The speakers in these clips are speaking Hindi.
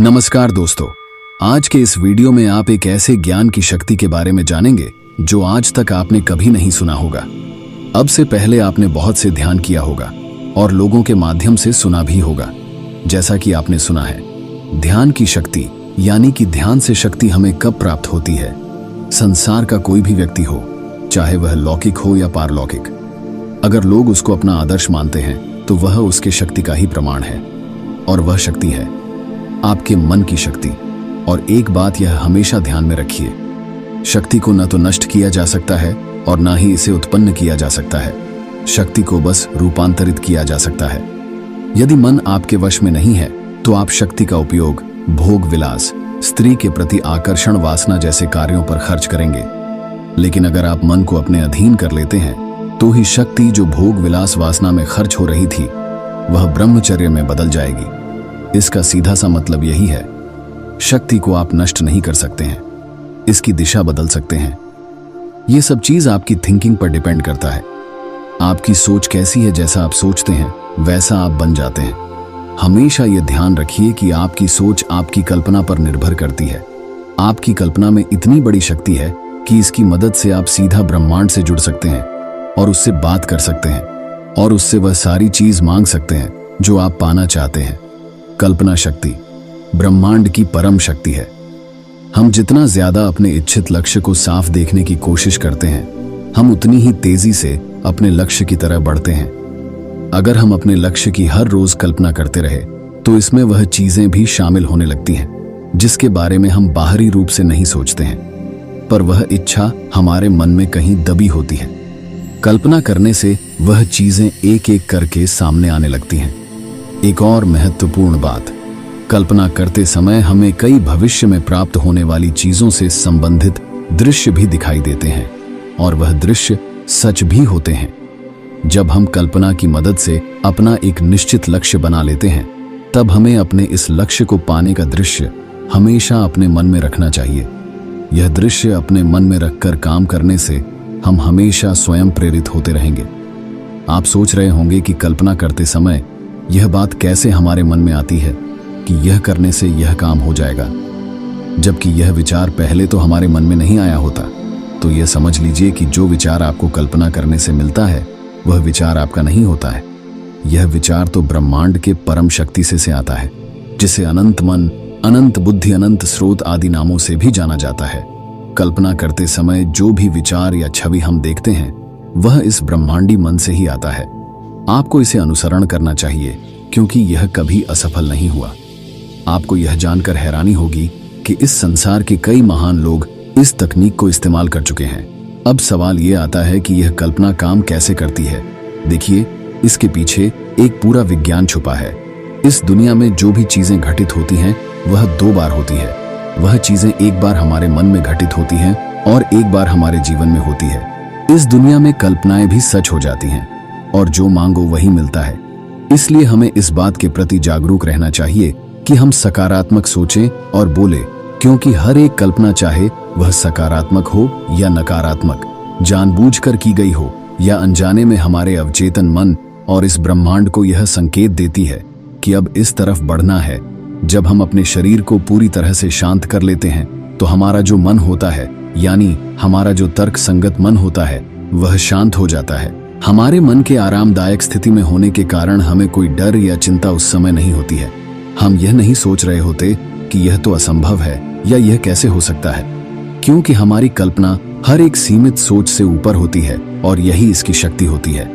नमस्कार दोस्तों, आज के इस वीडियो में आप एक ऐसे ज्ञान की शक्ति के बारे में जानेंगे जो आज तक आपने कभी नहीं सुना होगा। अब से पहले आपने बहुत से ध्यान किया होगा और लोगों के माध्यम से सुना भी होगा। जैसा कि आपने सुना है, ध्यान की शक्ति यानी कि ध्यान से शक्ति हमें कब प्राप्त होती है। संसार का कोई भी व्यक्ति हो, चाहे वह लौकिक हो या पारलौकिक, अगर लोग उसको अपना आदर्श मानते हैं तो वह उसके शक्ति का ही प्रमाण है। और वह शक्ति है आपके मन की शक्ति। और एक बात यह हमेशा ध्यान में रखिए, शक्ति को न तो नष्ट किया जा सकता है और ना ही इसे उत्पन्न किया जा सकता है। शक्ति को बस रूपांतरित किया जा सकता है। यदि मन आपके वश में नहीं है तो आप शक्ति का उपयोग भोग विलास, स्त्री के प्रति आकर्षण, वासना जैसे कार्यों पर खर्च करेंगे। लेकिन अगर आप मन को अपने अधीन कर लेते हैं तो ही शक्ति जो भोग विलास वासना में खर्च हो रही थी वह ब्रह्मचर्य में बदल जाएगी। इसका सीधा सा मतलब यही है, शक्ति को आप नष्ट नहीं कर सकते हैं, इसकी दिशा बदल सकते हैं। यह सब चीज आपकी थिंकिंग पर डिपेंड करता है। आपकी सोच कैसी है, जैसा आप सोचते हैं वैसा आप बन जाते हैं। हमेशा यह ध्यान रखिए कि आपकी सोच आपकी कल्पना पर निर्भर करती है। आपकी कल्पना में इतनी बड़ी शक्ति है कि इसकी मदद से आप सीधा ब्रह्मांड से जुड़ सकते हैं और उससे बात कर सकते हैं और उससे वह सारी चीज मांग सकते हैं जो आप पाना चाहते हैं। कल्पना शक्ति ब्रह्मांड की परम शक्ति है। हम जितना ज्यादा अपने इच्छित लक्ष्य को साफ देखने की कोशिश करते हैं, हम उतनी ही तेजी से अपने लक्ष्य की तरफ बढ़ते हैं। अगर हम अपने लक्ष्य की हर रोज कल्पना करते रहे तो इसमें वह चीजें भी शामिल होने लगती हैं जिसके बारे में हम बाहरी रूप से नहीं सोचते हैं, पर वह इच्छा हमारे मन में कहीं दबी होती है। कल्पना करने से वह चीजें एक एक करके सामने आने लगती हैं। एक और महत्वपूर्ण बात, कल्पना करते समय हमें कई भविष्य में प्राप्त होने वाली चीजों से संबंधित दृश्य भी दिखाई देते हैं और वह दृश्य सच भी होते हैं। जब हम कल्पना की मदद से अपना एक निश्चित लक्ष्य बना लेते हैं तब हमें अपने इस लक्ष्य को पाने का दृश्य हमेशा अपने मन में रखना चाहिए। यह दृश्य अपने मन में रखकर काम करने से हम हमेशा स्वयं प्रेरित होते रहेंगे। आप सोच रहे होंगे कि कल्पना करते समय यह बात कैसे हमारे मन में आती है कि यह करने से यह काम हो जाएगा, जबकि यह विचार पहले तो हमारे मन में नहीं आया होता। तो यह समझ लीजिए कि जो विचार आपको कल्पना करने से मिलता है वह विचार आपका नहीं होता है। यह विचार तो ब्रह्मांड के परम शक्ति से आता है, जिसे अनंत मन, अनंत बुद्धि, अनंत स्रोत आदि नामों से भी जाना जाता है। कल्पना करते समय जो भी विचार या छवि हम देखते हैं वह इस ब्रह्मांडी मन से ही आता है। आपको इसे अनुसरण करना चाहिए क्योंकि यह कभी असफल नहीं हुआ। आपको यह जानकर हैरानी होगी कि इस संसार के कई महान लोग इस तकनीक को इस्तेमाल कर चुके हैं। अब सवाल यह आता है कि यह कल्पना काम कैसे करती है। देखिए, इसके पीछे एक पूरा विज्ञान छुपा है। इस दुनिया में जो भी चीजें घटित होती हैं वह दो बार होती है। वह चीजें एक बार हमारे मन में घटित होती हैं और एक बार हमारे जीवन में होती है। इस दुनिया में कल्पनाएं भी सच हो जाती हैं और जो मांगो वही मिलता है। इसलिए हमें इस बात के प्रति जागरूक रहना चाहिए कि हम सकारात्मक सोचें और बोलें, क्योंकि हर एक कल्पना, चाहे वह सकारात्मक हो या नकारात्मक, जानबूझकर की गई हो या अनजाने में, हमारे अवचेतन मन और इस ब्रह्मांड को यह संकेत देती है कि अब इस तरफ बढ़ना है। जब हम अपने शरीर को पूरी तरह से शांत कर लेते हैं तो हमारा जो मन होता है, यानी हमारा जो तर्क संगत मन होता है, वह शांत हो जाता है। हमारे मन के आरामदायक स्थिति में होने के कारण हमें कोई डर या चिंता उस समय नहीं होती है। हम यह नहीं सोच रहे होते कि यह तो असंभव है या यह कैसे हो सकता है, क्योंकि हमारी कल्पना हर एक सीमित सोच से ऊपर होती है और यही इसकी शक्ति होती है।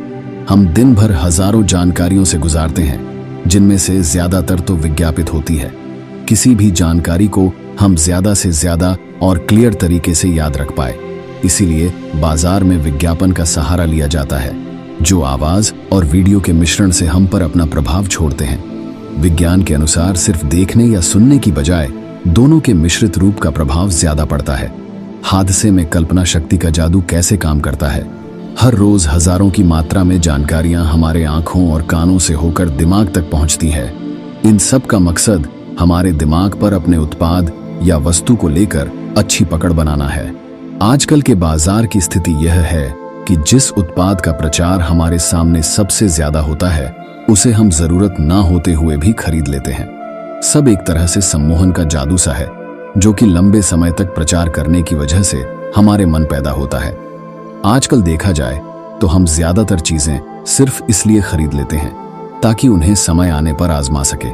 हम दिन भर हजारों जानकारियों से गुजारते हैं, जिनमें से ज्यादातर तो विज्ञापित होती है। किसी भी जानकारी को हम ज्यादा से ज्यादा और क्लियर तरीके से याद रख पाए, इसीलिए बाजार में विज्ञापन का सहारा लिया जाता है, जो आवाज और वीडियो के मिश्रण से हम पर अपना प्रभाव छोड़ते हैं। विज्ञान के अनुसार सिर्फ देखने या सुनने की बजाय दोनों के मिश्रित रूप का प्रभाव ज्यादा पड़ता है। हादसे में कल्पना शक्ति का जादू कैसे काम करता है। हर रोज हजारों की मात्रा में जानकारियां हमारे आंखों और कानों से होकर दिमाग तक पहुंचती है। इन सब का मकसद हमारे दिमाग पर अपने उत्पाद या वस्तु को लेकर अच्छी पकड़ बनाना है। आजकल के बाजार की स्थिति यह है कि जिस उत्पाद का प्रचार हमारे सामने सबसे ज्यादा होता है उसे हम जरूरत ना होते हुए भी खरीद लेते हैं। सब एक तरह से सम्मोहन का जादू सा है, जो कि लंबे समय तक प्रचार करने की वजह से हमारे मन पैदा होता है। आजकल देखा जाए तो हम ज्यादातर चीजें सिर्फ इसलिए खरीद लेते हैं ताकि उन्हें समय आने पर आजमा सके।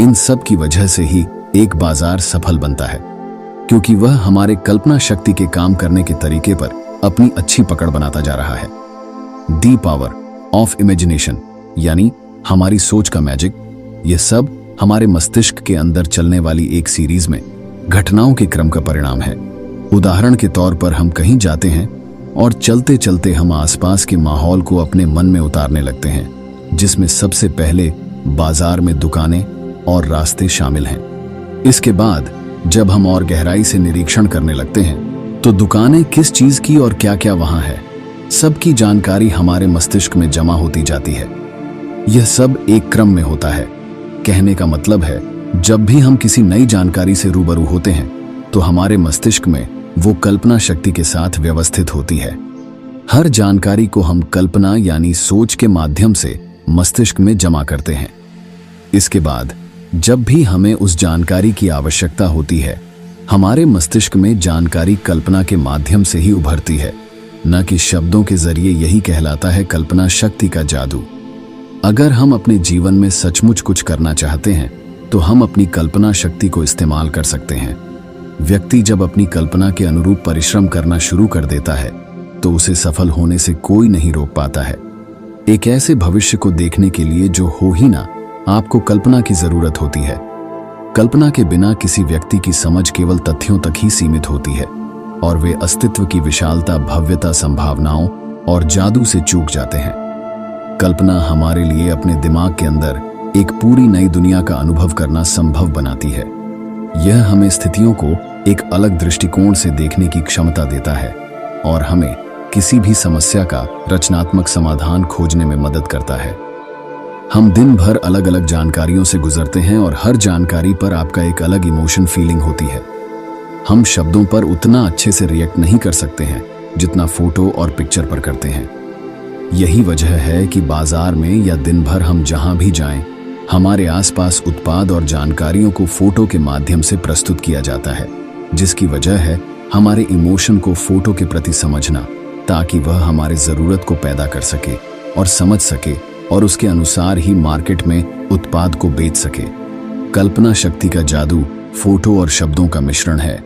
इन सब की वजह से ही एक बाजार सफल बनता है, क्योंकि वह हमारे कल्पना शक्ति के काम करने के तरीके पर अपनी अच्छी पकड़ बनाता जा रहा है। दी पावर ऑफ इमेजिनेशन, यानी हमारी सोच का मैजिक, यह सब हमारे मस्तिष्क के अंदर चलने वाली एक सीरीज में घटनाओं के क्रम का परिणाम है। उदाहरण के तौर पर हम कहीं जाते हैं और चलते चलते हम आसपास के माहौल को अपने मन में उतारने लगते हैं, जिसमें सबसे पहले बाजार में दुकानें और रास्ते शामिल हैं। इसके बाद जब हम और गहराई से निरीक्षण करने लगते हैं तो दुकानें किस चीज की और क्या क्या वहां है, सबकी जानकारी हमारे मस्तिष्क में जमा होती जाती है। यह सब एक क्रम में होता है। कहने का मतलब है, जब भी हम किसी नई जानकारी से रूबरू होते हैं तो हमारे मस्तिष्क में वो कल्पना शक्ति के साथ व्यवस्थित होती है। हर जानकारी को हम कल्पना यानी सोच के माध्यम से मस्तिष्क में जमा करते हैं। इसके बाद जब भी हमें उस जानकारी की आवश्यकता होती है, हमारे मस्तिष्क में जानकारी कल्पना के माध्यम से ही उभरती है, न कि शब्दों के जरिए। यही कहलाता है कल्पना शक्ति का जादू। अगर हम अपने जीवन में सचमुच कुछ करना चाहते हैं तो हम अपनी कल्पना शक्ति को इस्तेमाल कर सकते हैं। व्यक्ति जब अपनी कल्पना के अनुरूप परिश्रम करना शुरू कर देता है तो उसे सफल होने से कोई नहीं रोक पाता है। एक ऐसे भविष्य को देखने के लिए जो हो ही ना, आपको कल्पना की जरूरत होती है। कल्पना के बिना किसी व्यक्ति की समझ केवल तथ्यों तक ही सीमित होती है और वे अस्तित्व की विशालता, भव्यता, संभावनाओं और जादू से चूक जाते हैं। कल्पना हमारे लिए अपने दिमाग के अंदर एक पूरी नई दुनिया का अनुभव करना संभव बनाती है। यह हमें स्थितियों को एक अलग दृष्टिकोण से देखने की क्षमता देता है और हमें किसी भी समस्या का रचनात्मक समाधान खोजने में मदद करता है। हम दिन भर अलग अलग जानकारियों से गुजरते हैं और हर जानकारी पर आपका एक अलग इमोशन, फीलिंग होती है। हम शब्दों पर उतना अच्छे से रिएक्ट नहीं कर सकते हैं जितना फोटो और पिक्चर पर करते हैं। यही वजह है कि बाजार में या दिन भर हम जहां भी जाएं, हमारे आसपास उत्पाद और जानकारियों को फोटो के माध्यम से प्रस्तुत किया जाता है, जिसकी वजह है हमारे इमोशन को फोटो के प्रति समझना, ताकि वह हमारे जरूरत को पैदा कर सके और समझ सके और उसके अनुसार ही मार्केट में उत्पाद को बेच सके। कल्पना शक्ति का जादू फोटो और शब्दों का मिश्रण है,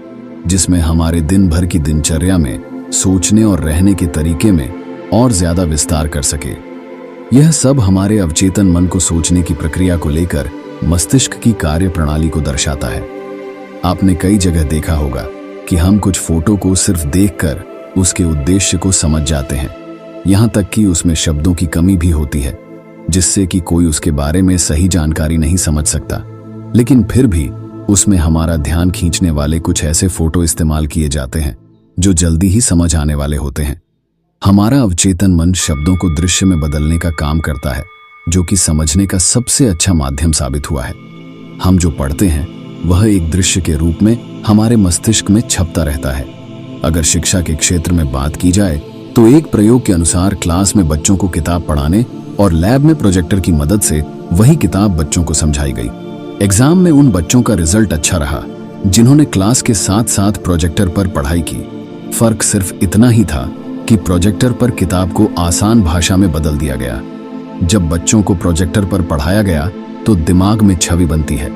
जिसमें हमारे दिन भर की दिनचर्या में सोचने और रहने के तरीके में और ज्यादा विस्तार कर सके। यह सब हमारे अवचेतन मन को सोचने की प्रक्रिया को लेकर मस्तिष्क की कार्य प्रणाली को दर्शाता है। आपने कई जगह देखा होगा कि हम कुछ फोटो को सिर्फ देखकर उसके उद्देश्य को समझ जाते हैं, यहां तक कि उसमें शब्दों की कमी भी होती है, जिससे कि कोई उसके बारे में सही जानकारी नहीं समझ सकता। लेकिन फिर भी उसमें हमारा ध्यान खींचने वाले कुछ ऐसे फोटो इस्तेमाल किए जाते हैं जो जल्दी ही समझ आने वाले होते हैं। हमारा अवचेतन मन शब्दों को दृश्य में बदलने का काम करता है, जो कि समझने का सबसे अच्छा माध्यम साबित हुआ है। हम जो पढ़ते हैं वह एक दृश्य के रूप में हमारे मस्तिष्क में छपता रहता है। अगर शिक्षा के क्षेत्र में बात की जाए तो एक प्रयोग के अनुसार क्लास में बच्चों को किताब पढ़ाने और लैब में प्रोजेक्टर की मदद से वही किताब बच्चों को समझाई गई। एग्जाम में उन बच्चों का रिजल्ट अच्छा रहा जिन्होंने क्लास के साथ साथ प्रोजेक्टर पर पढ़ाई की। फर्क सिर्फ इतना ही था कि प्रोजेक्टर पर किताब को आसान भाषा में बदल दिया गया। जब बच्चों को प्रोजेक्टर पर पढ़ाया गया तो दिमाग में छवि बनती है।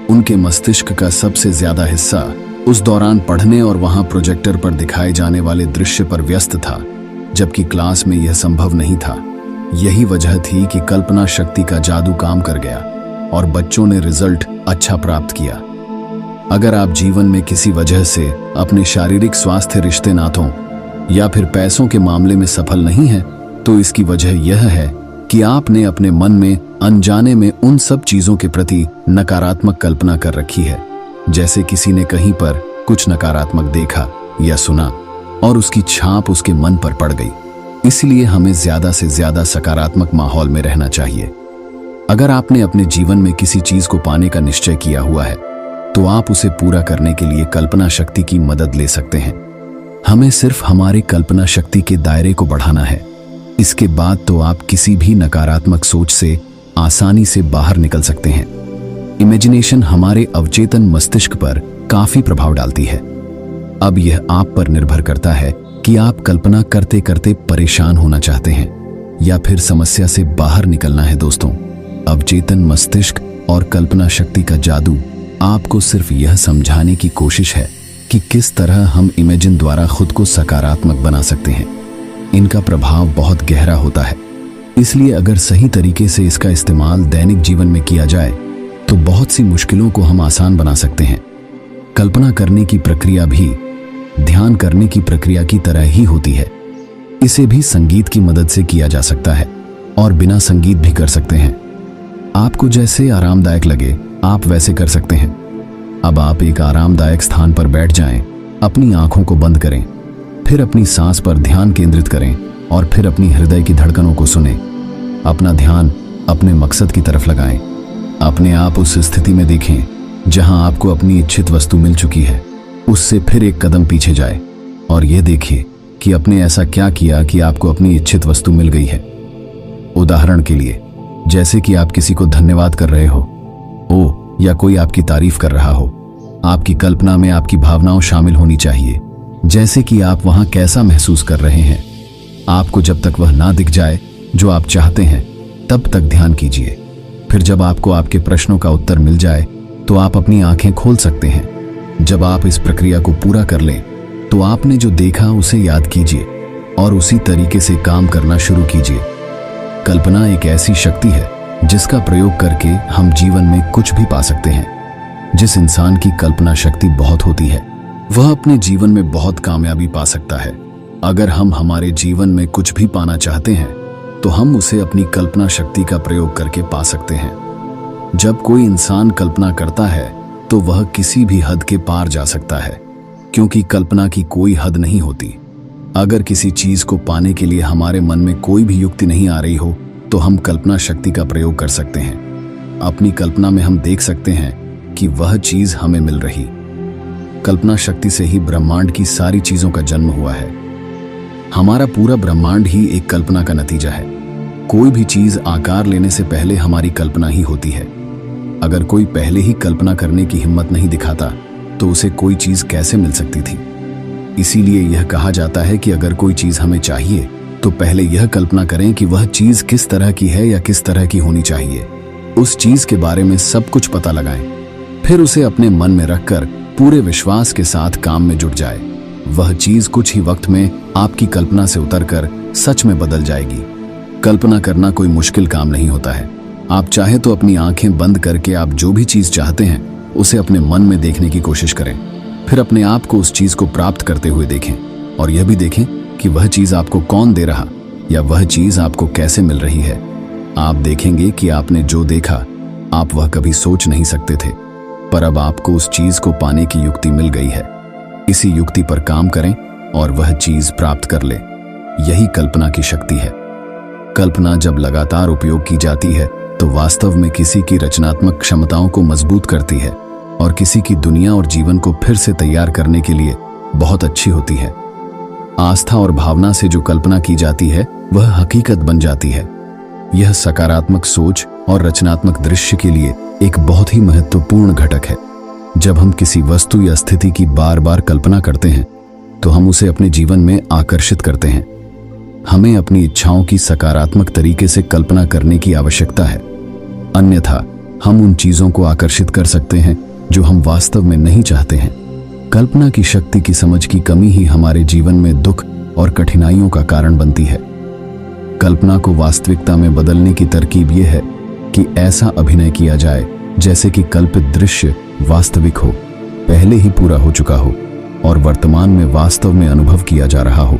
उनके मस्तिष्क का सबसे ज्यादा हिस्सा उस दौरान पढ़ने और वहां प्रोजेक्टर पर दिखाए जाने वाले दृश्य पर व्यस्त था, जबकि क्लास में यह संभव नहीं था। यही वजह थी कि कल्पना शक्ति का जादू काम कर गया और बच्चों ने रिजल्ट अच्छा प्राप्त किया। अगर आप जीवन में किसी वजह से अपने शारीरिक स्वास्थ्य, रिश्ते नातों या फिर पैसों के मामले में सफल नहीं हैं, तो इसकी वजह यह है कि आपने अपने मन में अनजाने में उन सब चीजों के प्रति नकारात्मक कल्पना कर रखी है। जैसे किसी ने कहीं पर कुछ नकारात्मक देखा या सुना और उसकी छाप उसके मन पर पड़ गई। इसलिए हमें ज्यादा से ज्यादा सकारात्मक माहौल में रहना चाहिए। अगर आपने अपने जीवन में किसी चीज को पाने का निश्चय किया हुआ है तो आप उसे पूरा करने के लिए कल्पना शक्ति की मदद ले सकते हैं। हमें सिर्फ हमारी कल्पना शक्ति के दायरे को बढ़ाना है। इसके बाद तो आप किसी भी नकारात्मक सोच से आसानी से बाहर निकल सकते हैं। इमेजिनेशन हमारे अवचेतन मस्तिष्क पर काफी प्रभाव डालती है। अब यह आप पर निर्भर करता है कि आप कल्पना करते करते परेशान होना चाहते हैं या फिर समस्या से बाहर निकलना है। दोस्तों, अवचेतन मस्तिष्क और कल्पना शक्ति का जादू आपको सिर्फ यह समझाने की कोशिश है कि किस तरह हम इमेजिन द्वारा खुद को सकारात्मक बना सकते हैं। इनका प्रभाव बहुत गहरा होता है, इसलिए अगर सही तरीके से इसका इस्तेमाल दैनिक जीवन में किया जाए तो बहुत सी मुश्किलों को हम आसान बना सकते हैं। कल्पना करने की प्रक्रिया भी ध्यान करने की प्रक्रिया की तरह ही होती है। इसे भी संगीत की मदद से किया जा सकता है और बिना संगीत भी कर सकते हैं। आपको जैसे आरामदायक लगे आप वैसे कर सकते हैं। अब आप एक आरामदायक स्थान पर बैठ जाएं, अपनी आंखों को बंद करें, फिर अपनी सांस पर ध्यान केंद्रित करें और फिर अपनी हृदय की धड़कनों को सुनें। अपना ध्यान अपने मकसद की तरफ लगाएं। अपने आप उस स्थिति में देखें जहां आपको अपनी इच्छित वस्तु मिल चुकी है। उससे फिर एक कदम पीछे जाए और यह देखिए कि आपने ऐसा क्या किया कि आपको अपनी इच्छित वस्तु मिल गई है। उदाहरण के लिए, जैसे कि आप किसी को धन्यवाद कर रहे हो या कोई आपकी तारीफ कर रहा हो। आपकी कल्पना में आपकी भावनाएं शामिल होनी चाहिए, जैसे कि आप वहां कैसा महसूस कर रहे हैं। आपको जब तक वह ना दिख जाए जो आप चाहते हैं तब तक ध्यान कीजिए। फिर जब आपको आपके प्रश्नों का उत्तर मिल जाए तो आप अपनी आंखें खोल सकते हैं। जब आप इस प्रक्रिया को पूरा कर लें तो आपने जो देखा उसे याद कीजिए और उसी तरीके से काम करना शुरू कीजिए। कल्पना एक ऐसी शक्ति है जिसका प्रयोग करके हम जीवन में कुछ भी पा सकते हैं। जिस इंसान की कल्पना शक्ति बहुत होती है वह अपने जीवन में बहुत कामयाबी पा सकता है। अगर हम हमारे जीवन में कुछ भी पाना चाहते हैं तो हम उसे अपनी कल्पना शक्ति का प्रयोग करके पा सकते हैं। जब कोई इंसान कल्पना करता है तो वह किसी भी हद के पार जा सकता है, क्योंकि कल्पना की कोई हद नहीं होती। अगर किसी चीज को पाने के लिए हमारे मन में कोई भी युक्ति नहीं आ रही हो तो हम कल्पना शक्ति का प्रयोग कर सकते हैं। अपनी कल्पना में हम देख सकते हैं कि वह चीज हमें मिल रही। कल्पना शक्ति से ही ब्रह्मांड की सारी चीजों का जन्म हुआ है। हमारा पूरा ब्रह्मांड ही एक कल्पना का नतीजा है। कोई भी चीज आकार लेने से पहले हमारी कल्पना ही होती है। अगर कोई पहले ही कल्पना करने की हिम्मत नहीं दिखाता तो उसे कोई चीज कैसे मिल सकती थी। इसीलिए यह कहा जाता है कि अगर कोई चीज हमें चाहिए तो पहले यह कल्पना करें कि वह चीज किस तरह की है या किस तरह की होनी चाहिए। उस चीज के बारे में सब कुछ पता लगाएं, फिर उसे अपने मन में रखकर पूरे विश्वास के साथ काम में जुट जाए। वह चीज कुछ ही वक्त में आपकी कल्पना से उतरकर सच में बदल जाएगी। कल्पना करना कोई मुश्किल काम नहीं होता है। आप चाहे तो अपनी आंखें बंद करके आप जो भी चीज चाहते हैं उसे अपने मन में देखने की कोशिश करें। फिर अपने आप को उस चीज को प्राप्त करते हुए देखें और यह भी देखें कि वह चीज आपको कौन दे रहा या वह चीज आपको कैसे मिल रही है। आप देखेंगे कि आपने जो देखा आप वह कभी सोच नहीं सकते थे, पर अब आपको उस चीज को पाने की युक्ति मिल गई है। इसी युक्ति पर काम करें और वह चीज प्राप्त कर ले। यही कल्पना की शक्ति है। कल्पना जब लगातार उपयोग की जाती है तो वास्तव में किसी की रचनात्मक क्षमताओं को मजबूत करती है और किसी की दुनिया और जीवन को फिर से तैयार करने के लिए बहुत अच्छी होती है। आस्था और भावना से जो कल्पना की जाती है वह हकीकत बन जाती है। यह सकारात्मक सोच और रचनात्मक दृश्य के लिए एक बहुत ही महत्वपूर्ण घटक है। जब हम किसी वस्तु या स्थिति की बार बार कल्पना करते हैं तो हम उसे अपने जीवन में आकर्षित करते हैं। हमें अपनी इच्छाओं की सकारात्मक तरीके से कल्पना करने की आवश्यकता है, अन्यथा हम उन चीजों को आकर्षित कर सकते हैं जो हम वास्तव में नहीं चाहते हैं। कल्पना की शक्ति की समझ की कमी ही हमारे जीवन में दुख और कठिनाइयों का कारण बनती है। कल्पना को वास्तविकता में बदलने की तरकीब यह है कि ऐसा अभिनय किया जाए जैसे कि कल्पित दृश्य वास्तविक हो, पहले ही पूरा हो चुका हो और वर्तमान में वास्तव में अनुभव किया जा रहा हो।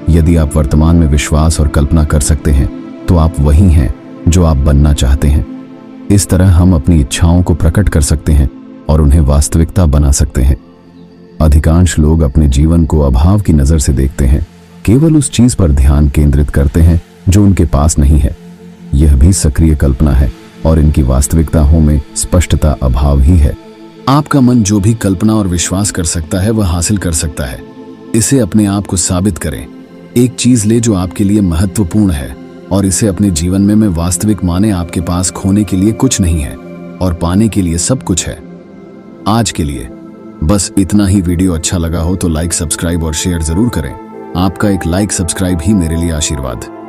यदि आप वर्तमान में विश्वास और कल्पना कर सकते हैं तो आप वही हैं जो आप बनना चाहते हैं। इस तरह हम अपनी इच्छाओं को प्रकट कर सकते हैं और उन्हें वास्तविकता बना सकते हैं। अधिकांश लोग अपने जीवन को अभाव की नजर से देखते हैं, केवल उस चीज पर ध्यान केंद्रित करते हैं जो उनके पास नहीं है। यह भी सक्रिय कल्पना है और इनकी वास्तविकताओं में स्पष्टता अभाव ही है। आपका मन जो भी कल्पना और विश्वास कर सकता है वह हासिल कर सकता है। इसे अपने आप को साबित करें। एक चीज ले जो आपके लिए महत्वपूर्ण है और इसे अपने जीवन में वास्तविक माने। आपके पास खोने के लिए कुछ नहीं है और पाने के लिए सब कुछ है। आज के लिए बस इतना ही। वीडियो अच्छा लगा हो तो लाइक, सब्सक्राइब और शेयर जरूर करें। आपका एक लाइक, सब्सक्राइब ही मेरे लिए आशीर्वाद।